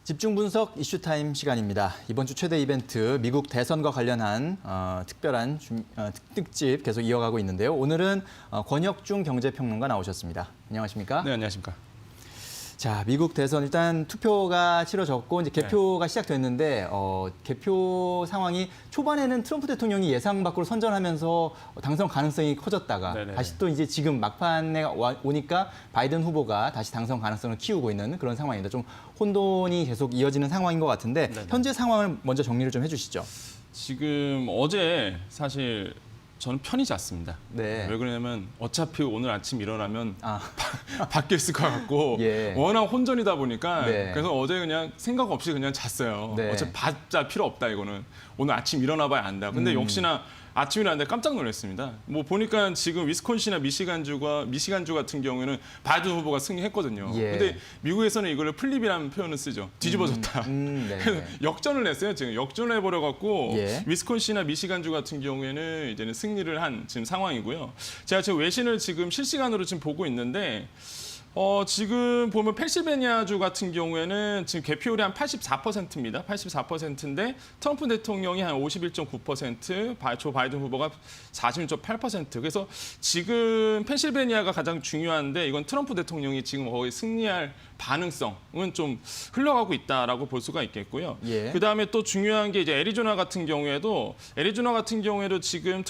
집중 분석 이슈타임 시간입니다. 이번 주 최대 이벤트 미국 대선과 관련한 특별한 특집 계속 이어가고 있는데요. 오늘은 권혁중 경제평론가 나오셨습니다. 안녕하십니까? 네, 안녕하십니까? 자, 미국 대선 일단 투표가 치러졌고 이제 개표가 시작됐는데 개표 상황이 초반에는 트럼프 대통령이 예상 밖으로 선전하면서 당선 가능성이 커졌다가 네네. 다시 또 이제 지금 막판에 오니까 바이든 후보가 다시 당선 가능성을 키우고 있는 그런 상황입니다. 좀 혼돈이 계속 이어지는 상황인 것 같은데 네네. 현재 상황을 먼저 정리를 좀 해주시죠. 지금 어제 사실 저는 편히 잤습니다. 네. 왜 그러냐면 어차피 오늘 아침 일어나면 아, 바뀌어 있을 것 같고 예. 워낙 혼전이다 보니까 네. 그래서 어제 그냥 생각 없이 그냥 잤어요. 네. 어차피 받자 필요 없다 이거는. 오늘 아침 일어나 봐야 안다. 근데 역시나 아침 일어났는데 깜짝 놀랐습니다. 뭐 보니까 지금 위스콘신이나 미시간주 같은 경우에는 바이든 후보가 승리했거든요. 예. 근데 미국에서는 이걸 플립이라는 표현을 쓰죠. 뒤집어졌다. 네. 그래서 역전을 냈어요. 지금 역전을 해버려갖고 예. 위스콘신이나 미시간주 같은 경우에는 이제는 승리를 한 지금 상황이고요. 제가 지금 외신을 지금 실시간으로 지금 보고 있는데 지금 보면 펜실베니아주 같은 경우에는 지금 개표율이 한 84%입니다. 84%인데 트럼프 대통령이 한 51.9%, 조 바이든 후보가 46.8%. 그래서 지금 펜실베니아가 가장 중요한데 이건 트럼프 대통령이 지금 거의 승리할 가능성은 좀 흘러가고 있다라고 볼 수가 있겠고요. 예. 그다음에 또 중요한 게 이제 애리조나 같은 경우에도 지금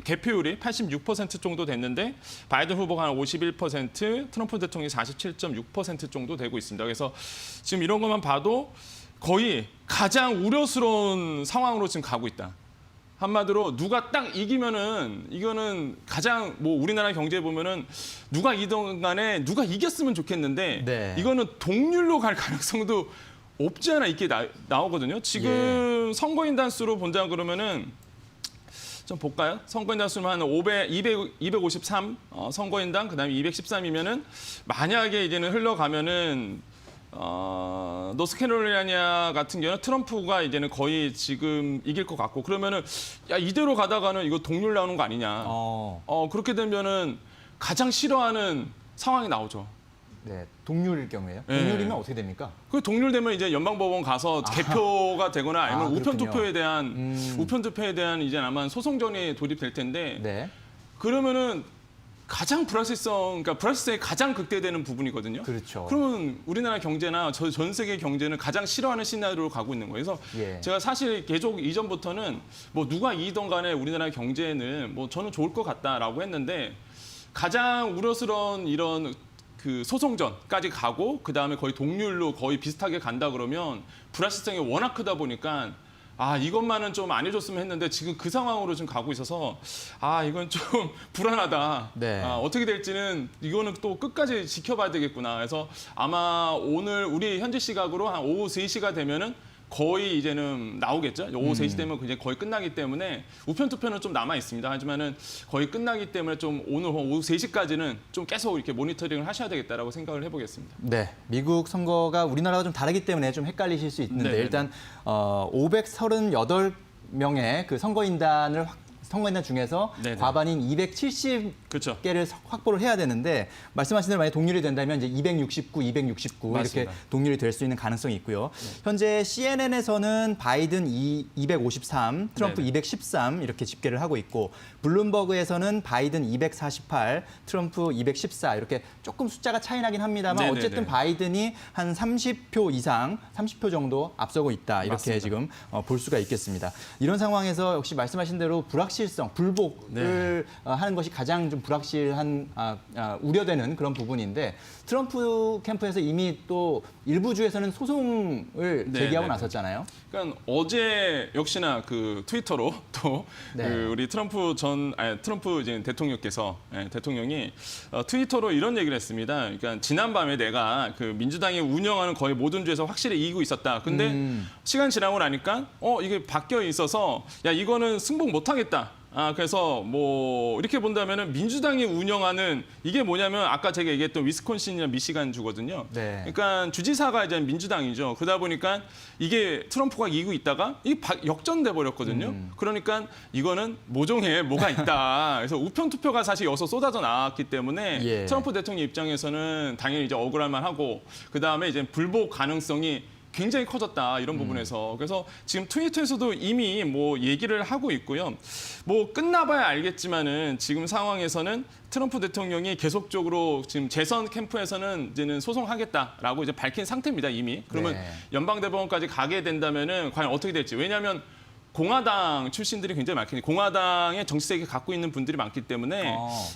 개표율이 86% 정도 됐는데 바이든 후보가 한 51%, 트럼프 대통령이 47.6% 정도 되고 있습니다. 그래서 지금 이런 것만 봐도 거의 가장 우려스러운 상황으로 지금 가고 있다. 한마디로 누가 딱 이기면은 이거는 가장 뭐 우리나라 경제에 보면은 누가 이기든 간에 누가 이겼으면 좋겠는데 네. 이거는 동률로 갈 가능성도 없지 않아 있게 나오거든요. 지금 선거인단 수로 본다 그러면은 좀 볼까요? 선거인단 수는 한 253 선거인단 그다음에 213이면은 만약에 이제는 흘러가면은 노스캐롤라이나 같은 경우는 트럼프가 이제는 거의 지금 이길 것 같고 그러면은 야 이대로 가다가는 이거 동률 나오는 거 아니냐. 그렇게 되면은 가장 싫어하는 상황이 나오죠. 네, 동률일 경우에요? 네. 동률이면 어떻게 됩니까? 그 동률되면 이제 연방법원 가서 개표가 되거나 아니면 우편 그렇군요. 투표에 대한 이제 아마 소송전이 돌입될 텐데 네. 그러면은 가장 그러니까 불확실성이 가장 극대되는 부분이거든요. 그렇죠. 그러면 우리나라 경제나 전 세계 경제는 가장 싫어하는 시나리오로 가고 있는 거예요. 그래서 예. 제가 사실 계속 이전부터는 뭐 누가 이기던 간에 우리나라 경제는 뭐 저는 좋을 것 같다라고 했는데 가장 우려스러운 이런 그 소송전까지 가고 그다음에 거의 동률로 거의 비슷하게 간다 그러면 불확실성이 워낙 크다 보니까 이것만은 좀 안 해줬으면 했는데 지금 그 상황으로 지금 가고 있어서 이건 좀 불안하다. 네. 어떻게 될지는 이거는 또 끝까지 지켜봐야 되겠구나. 그래서 아마 오늘 우리 현지 시각으로 한 오후 3시가 되면은 거의 이제는 나오겠죠. 오후 3시 되면 이제 거의 끝나기 때문에 우편 투표는 좀 남아 있습니다. 하지만은 거의 끝나기 때문에 좀 오늘 오후 3시까지는 좀 계속 이렇게 모니터링을 하셔야 되겠다라고 생각을 해보겠습니다. 네, 미국 선거가 우리나라와 좀 다르기 때문에 좀 헷갈리실 수 있는데 네네네. 일단 538명의 그 선거인단 중에서 네네. 과반인 270개를 그렇죠. 확보를 해야 되는데 말씀하신 대로 만약 동률이 된다면 이제 269 이렇게 맞습니다. 동률이 될 수 있는 가능성이 있고요. 현재 CNN에서는 바이든 253, 트럼프 네네. 213 이렇게 집계를 하고 있고 블룸버그에서는 바이든 248, 트럼프 214 이렇게 조금 숫자가 차이 나긴 합니다만 네네네. 어쨌든 바이든이 한 30표 이상, 30표 정도 앞서고 있다 이렇게 맞습니다. 지금 볼 수가 있겠습니다. 이런 상황에서 역시 말씀하신 대로 불확실성, 불복을 하는 것이 가장 좀 불확실한 우려되는 그런 부분인데 트럼프 캠프에서 이미 또 일부 주에서는 소송을 제기하고 나섰잖아요. 그러니까 어제 역시나 그 트위터로 또 네. 그 우리 트럼프 이제 대통령이 트위터로 이런 얘기를 했습니다. 그러니까 지난밤에 내가 그 민주당이 운영하는 거의 모든 주에서 확실히 이기고 있었다. 근데 시간 지나고 나니까 이게 바뀌어 있어서 야 이거는 승복 못 하겠다. 그래서 뭐 이렇게 본다면은 민주당이 운영하는 이게 뭐냐면 아까 제가 얘기했던 위스콘신이나 미시간주거든요. 네. 그러니까 주지사가 이제 민주당이죠. 그러다 보니까 이게 트럼프가 이기고 있다가 이게 역전돼 버렸거든요. 그러니까 이거는 모종에 뭐가 있다. 그래서 우편 투표가 사실 여기서 쏟아져 나왔기 때문에 예. 트럼프 대통령 입장에서는 당연히 이제 억울할 만하고 그 다음에 이제 불복 가능성이 굉장히 커졌다 이런 부분에서 그래서 지금 트위터에서도 이미 뭐 얘기를 하고 있고요. 뭐 끝나봐야 알겠지만은 지금 상황에서는 트럼프 대통령이 계속적으로 지금 재선 캠프에서는 이제는 소송하겠다라고 이제 밝힌 상태입니다 이미. 그러면 네. 연방대법원까지 가게 된다면은 과연 어떻게 될지. 왜냐하면 공화당 출신들이 굉장히 많기 때문에 공화당의 정치색을 갖고 있는 분들이 많기 때문에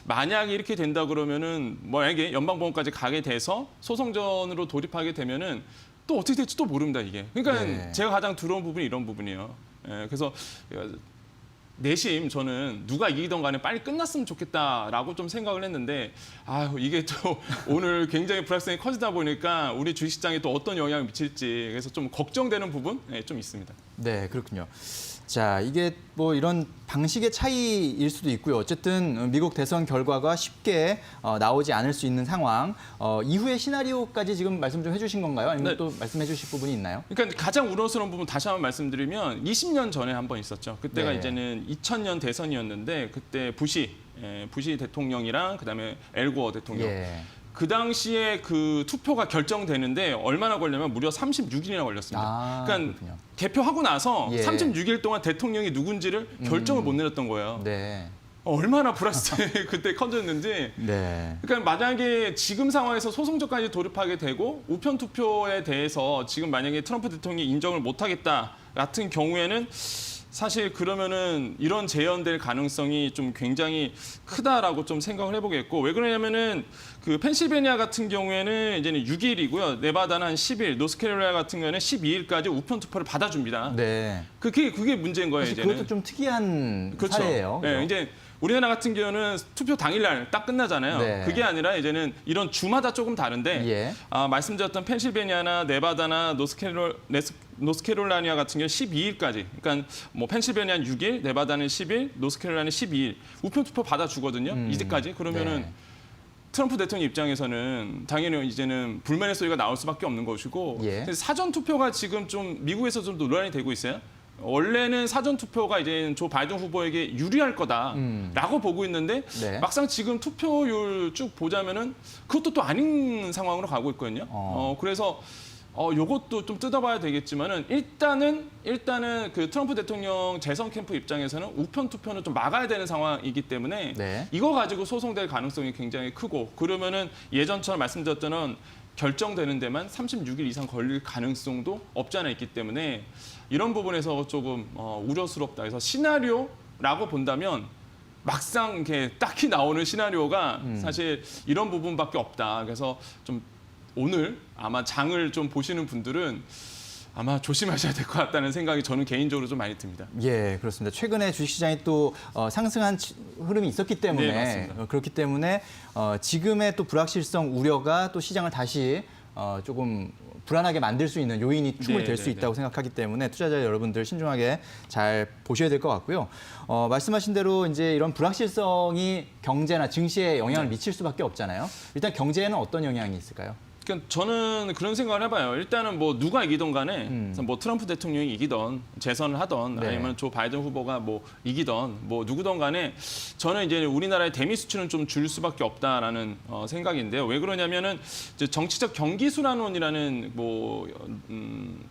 만약에 이렇게 된다 그러면은 만약에 연방법원까지 가게 돼서 소송전으로 돌입하게 되면은 또 어떻게 될지 또 모릅니다 이게. 그러니까 네. 제가 가장 두려운 부분이 이런 부분이에요. 예, 그래서 내심 저는 누가 이기던 간에 빨리 끝났으면 좋겠다라고 좀 생각을 했는데 아유 이게 또 오늘 굉장히 불확실성이 커지다 보니까 우리 주식시장에 또 어떤 영향을 미칠지 그래서 좀 걱정되는 부분 좀 있습니다. 네, 그렇군요. 자, 이게 뭐 이런 방식의 차이일 수도 있고요. 어쨌든 미국 대선 결과가 쉽게 나오지 않을 수 있는 상황. 이후의 시나리오까지 지금 말씀 좀 해주신 건가요? 아니면 네. 또 말씀해 주실 부분이 있나요? 그러니까 가장 우려스러운 부분 다시 한번 말씀드리면 20년 전에 한 번 있었죠. 그때가 네. 이제는 2000년 대선이었는데 그때 부시 대통령이랑 그다음에 엘고어 대통령. 예. 그 당시에 그 투표가 결정되는데 얼마나 걸려면 무려 36일이나 걸렸습니다. 아, 그러니까 그렇군요. 개표하고 나서 예. 36일 동안 대통령이 누군지를 결정을 못 내렸던 거예요. 네. 얼마나 불확실성이 그때 커졌는지. 네. 그러니까 만약에 지금 상황에서 소송전까지 돌입하게 되고 우편 투표에 대해서 지금 만약에 트럼프 대통령이 인정을 못하겠다 같은 경우에는 사실 그러면은 이런 재연될 가능성이 좀 굉장히 크다라고 좀 생각을 해보겠고 왜 그러냐면은 그 펜실베니아 같은 경우에는 이제는 6일이고요. 네바다는 한 10일, 노스캐롤라이나 같은 경우에는 12일까지 우편 투표를 받아줍니다. 네. 그게 문제인 거예요. 사실 이제는. 그것도 좀 특이한 그렇죠. 사례예요. 네, 그죠? 이제 우리나라 같은 경우는 투표 당일날 딱 끝나잖아요. 네. 그게 아니라 이제는 이런 주마다 조금 다른데 예. 말씀드렸던 펜실베니아나 네바다나 노스캐롤라이나 같은 경우 12일까지. 그러니까 뭐 펜실베니아는 6일, 네바다는 10일, 노스캐롤라이나는 12일. 우편 투표 받아주거든요. 이제까지. 그러면은 네. 트럼프 대통령 입장에서는 당연히 이제는 불만의 소리가 나올 수밖에 없는 것이고 예. 사전 투표가 지금 좀 미국에서 좀 논란이 되고 있어요. 원래는 사전 투표가 이제 조 바이든 후보에게 유리할 거다라고 보고 있는데 네. 막상 지금 투표율 쭉 보자면은 그것도 또 아닌 상황으로 가고 있거든요. 그래서 요것도 좀 뜯어봐야 되겠지만은 일단은 그 트럼프 대통령 재선 캠프 입장에서는 우편 투표는 좀 막아야 되는 상황이기 때문에 네. 이거 가지고 소송될 가능성이 굉장히 크고 그러면은 예전처럼 말씀드렸던 결정되는 데만 36일 이상 걸릴 가능성도 없지 않아 있기 때문에 이런 부분에서 조금 우려스럽다. 그래서 시나리오라고 본다면 막상 이렇게 딱히 나오는 시나리오가 사실 이런 부분밖에 없다. 그래서 좀 오늘 아마 장을 좀 보시는 분들은 아마 조심하셔야 될 것 같다는 생각이 저는 개인적으로 좀 많이 듭니다. 예, 그렇습니다. 최근에 주식시장이 또 상승한 흐름이 있었기 때문에 네, 맞습니다. 그렇기 때문에 지금의 또 불확실성 우려가 또 시장을 다시 조금 불안하게 만들 수 있는 요인이 충분히 될 수 있다고 생각하기 때문에 투자자 여러분들 신중하게 잘 보셔야 될 것 같고요. 말씀하신 대로 이제 이런 불확실성이 경제나 증시에 영향을 미칠 수밖에 없잖아요. 일단 경제에는 어떤 영향이 있을까요? 그러니까 저는 그런 생각을 해봐요. 일단은 뭐 누가 이기던 간에 뭐 트럼프 대통령이 이기던 재선을 하던 네. 아니면 아니면 조 바이든 후보가 뭐 이기던 뭐 누구든 간에 저는 이제 우리나라의 대미 수출은 좀 줄 수밖에 없다라는 생각인데요. 왜 그러냐면은 이제 정치적 경기 순환론이라는 뭐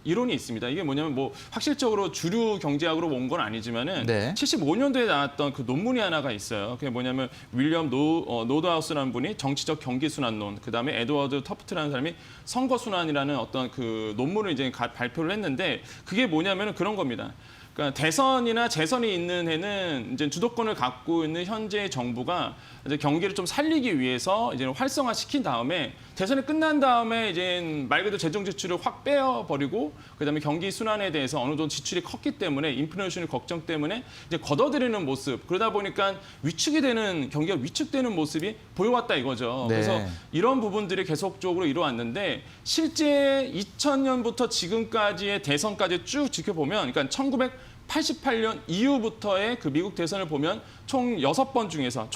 이론이 있습니다. 이게 뭐냐면 뭐 확실적으로 주류 경제학으로 온 건 아니지만은 네. 75년도에 나왔던 그 논문이 하나가 있어요. 그게 뭐냐면 윌리엄 노드하우스라는 분이 정치적 경기 순환론, 그다음에 에드워드 터프트라는 사람이 선거 순환이라는 어떤 그 논문을 이제 발표를 했는데 그게 뭐냐면은 그런 겁니다. 그러니까 대선이나 재선이 있는 해는 이제 주도권을 갖고 있는 현재 정부가 이제 경기를 좀 살리기 위해서 이제 활성화시킨 다음에 대선이 끝난 다음에 이제 말 그대로 재정 지출을 확 빼어버리고 그다음에 경기 순환에 대해서 어느 정도 지출이 컸기 때문에 인플레이션 걱정 때문에 이제 걷어들이는 모습 그러다 보니까 위축이 되는 경기가 위축되는 모습이 보여왔다 이거죠. 네. 그래서 이런 부분들이 계속적으로 이루어왔는데 실제 2000년부터 지금까지의 대선까지 쭉 지켜보면 그러니까 1988년 이후부터의 그 미국 대선을 보면 총 8번 중에서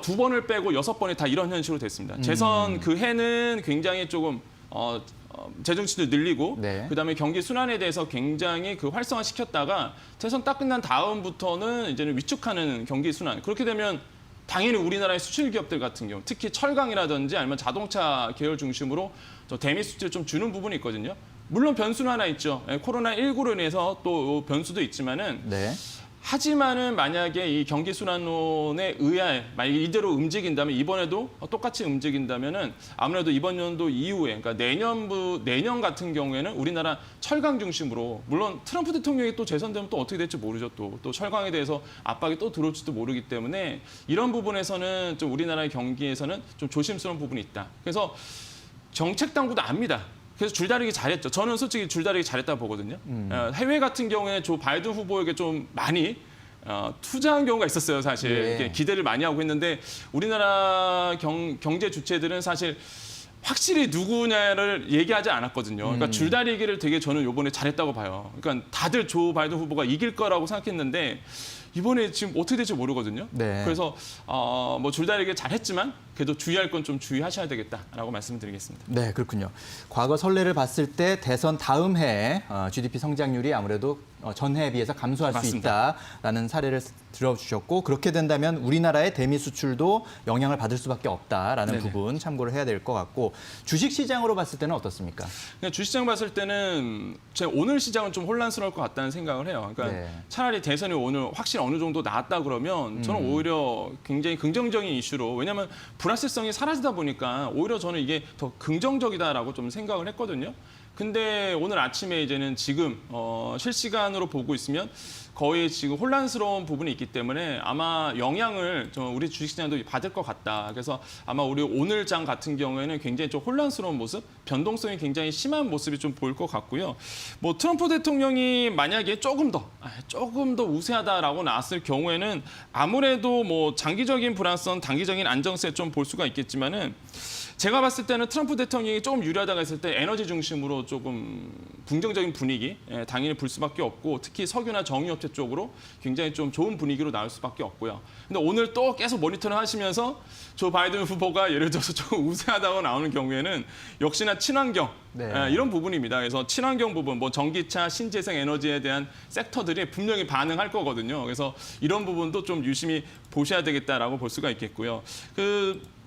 두 번을 빼고 6번이 다 이런 현실로 됐습니다. 재선 그 해는 굉장히 조금 재정 지출을 늘리고 네. 그다음에 경기 순환에 대해서 굉장히 그 활성화시켰다가 대선 딱 끝난 다음부터는 이제는 위축하는 경기 순환. 그렇게 되면 당연히 우리나라의 수출 기업들 같은 경우, 특히 철강이라든지 아니면 자동차 계열 중심으로 대미 수출 좀 주는 부분이 있거든요. 물론 변수는 하나 있죠. 코로나19로 인해서 또 변수도 있지만은 네. 하지만은 만약에 이 경기 순환론에 의하에 만약에 이대로 움직인다면 이번에도 똑같이 움직인다면은 아무래도 이번 연도 이후에 그러니까 내년 같은 경우에는 우리나라 철강 중심으로 물론 트럼프 대통령이 또 재선되면 또 어떻게 될지 모르죠. 또 철강에 대해서 압박이 또 들어올지도 모르기 때문에 이런 부분에서는 좀 우리나라의 경기에서는 좀 조심스러운 부분이 있다. 그래서 정책 당국도 압니다. 그래서 줄다리기 잘했죠. 저는 솔직히 줄다리기 잘했다고 보거든요. 해외 같은 경우에 조 바이든 후보에게 좀 많이 투자한 경우가 있었어요. 사실 예. 이렇게 기대를 많이 하고 했는데 우리나라 경제 주체들은 사실 확실히 누구냐를 얘기하지 않았거든요. 그러니까 줄다리기를 되게 저는 이번에 잘했다고 봐요. 그러니까 다들 조 바이든 후보가 이길 거라고 생각했는데 이번에 지금 어떻게 될지 모르거든요. 네. 그래서 뭐 줄다리기 잘했지만 그래도 주의할 건 좀 주의하셔야 되겠다라고 말씀드리겠습니다. 네, 그렇군요. 과거 선례를 봤을 때 대선 다음 해에 GDP 성장률이 아무래도 전해에 비해서 감소할 맞습니다. 수 있다라는 사례를 들어주셨고 그렇게 된다면 우리나라의 대미 수출도 영향을 받을 수밖에 없다라는 네네. 부분 참고를 해야 될 것 같고 주식 시장으로 봤을 때는 어떻습니까? 그냥 주시장 봤을 때는 제가 오늘 시장은 좀 혼란스러울 것 같다는 생각을 해요. 그러니까 네. 차라리 대선이 오늘 확실히 어느 정도 나왔다 그러면 저는 오히려 굉장히 긍정적인 이슈로 왜냐하면 불확실성이 사라지다 보니까 오히려 저는 이게 더 긍정적이다라고 좀 생각을 했거든요. 근데 오늘 아침에 이제는 지금 실시간으로 보고 있으면 거의 지금 혼란스러운 부분이 있기 때문에 아마 영향을 좀 우리 주식시장도 받을 것 같다. 그래서 아마 우리 오늘 장 같은 경우에는 굉장히 좀 혼란스러운 모습, 변동성이 굉장히 심한 모습이 좀 보일 것 같고요. 뭐 트럼프 대통령이 만약에 조금 더 우세하다라고 나왔을 경우에는 아무래도 뭐 장기적인 불안성, 단기적인 안정세 좀 볼 수가 있겠지만은 제가 봤을 때는 트럼프 대통령이 조금 유리하다고 했을 때 에너지 중심으로 조금 긍정적인 분위기 당연히 불 수밖에 없고 특히 석유나 정유업체 쪽으로 굉장히 좀 좋은 분위기로 나올 수밖에 없고요. 근데 오늘 또 계속 모니터를 하시면서 조 바이든 후보가 예를 들어서 조금 우세하다고 나오는 경우에는 역시나 친환경 네. 이런 부분입니다. 그래서 친환경 부분, 뭐 전기차, 신재생 에너지에 대한 섹터들이 분명히 반응할 거거든요. 그래서 이런 부분도 좀 유심히 보셔야 되겠다라고 볼 수가 있겠고요.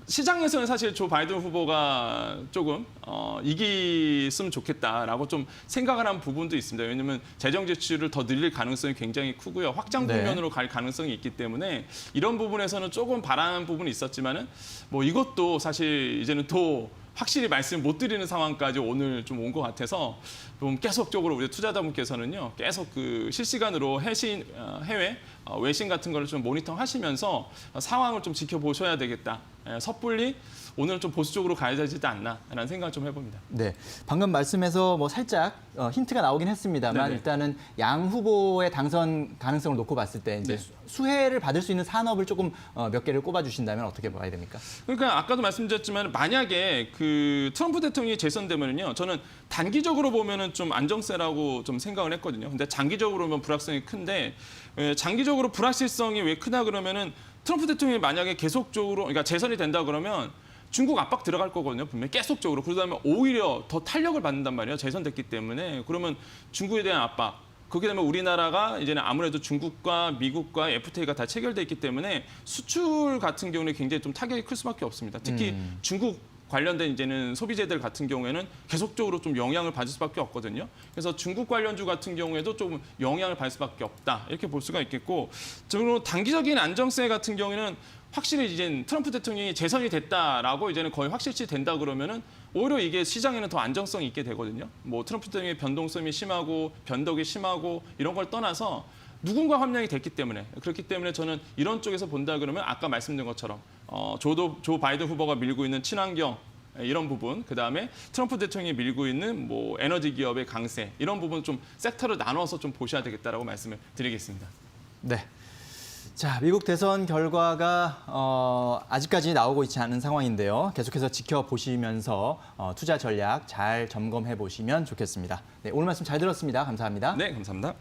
시장에서는 사실 조 바이든 후보가 조금 이겼으면 좋겠다라고 좀 생각을 한 부분도 있습니다. 왜냐하면 재정 지출을 더 늘릴 가능성이 굉장히 크고요. 확장 네. 국면으로 갈 가능성이 있기 때문에 이런 부분에서는 조금 바라는 부분이 있었지만은 뭐 이것도 사실 이제는 또 확실히 말씀 못 드리는 상황까지 오늘 좀 온 것 같아서 좀 계속적으로 우리 투자자분께서는요 계속 그 실시간으로 해외 외신 같은 거를 좀 모니터하시면서 상황을 좀 지켜보셔야 되겠다. 섣불리 오늘은 좀 보수적으로 가야 되지 않나라는 생각을 좀 해봅니다. 네, 방금 말씀에서 뭐 살짝 힌트가 나오긴 했습니다만 네네. 일단은 양 후보의 당선 가능성을 놓고 봤을 때 이제 네. 수혜를 받을 수 있는 산업을 조금 몇 개를 꼽아주신다면 어떻게 봐야 됩니까? 그러니까 아까도 말씀드렸지만 만약에 그 트럼프 대통령이 재선되면은요, 저는 단기적으로 보면은 좀 안정세라고 좀 생각을 했거든요. 근데 장기적으로 보면 불확실성이 큰데 장기적으로 불확실성이 왜 크다 그러면은 트럼프 대통령이 만약에 계속적으로 그러니까 재선이 된다 그러면 중국 압박 들어갈 거거든요. 분명히 계속적으로. 그러다 보면 오히려 더 탄력을 받는단 말이에요. 재선됐기 때문에. 그러면 중국에 대한 압박. 그렇게 되면 우리나라가 이제는 아무래도 중국과 미국과 FTA가 다 체결돼 있기 때문에 수출 같은 경우는 굉장히 좀 타격이 클 수밖에 없습니다. 특히 중국 관련된 이제는 소비재들 같은 경우에는 계속적으로 좀 영향을 받을 수밖에 없거든요. 그래서 중국 관련주 같은 경우에도 조금 영향을 받을 수밖에 없다. 이렇게 볼 수가 있겠고, 그리고 단기적인 안정세 같은 경우에는 확실히 이제 트럼프 대통령이 재선이 됐다라고 이제는 거의 확실시 된다 그러면은 오히려 이게 시장에는 더 안정성이 있게 되거든요. 뭐 트럼프 대통령의 변동성이 심하고 변덕이 심하고 이런 걸 떠나서 누군가 함량이 됐기 때문에 그렇기 때문에 저는 이런 쪽에서 본다 그러면 아까 말씀드린 것처럼 조 바이든 후보가 밀고 있는 친환경 이런 부분, 그다음에 트럼프 대통령이 밀고 있는 뭐 에너지 기업의 강세 이런 부분 좀 섹터를 나눠서 좀 보셔야 되겠다라고 말씀을 드리겠습니다. 네. 자, 미국 대선 결과가 아직까지 나오고 있지 않은 상황인데요. 계속해서 지켜보시면서 투자 전략 잘 점검해 보시면 좋겠습니다. 네, 오늘 말씀 잘 들었습니다. 감사합니다. 네, 감사합니다.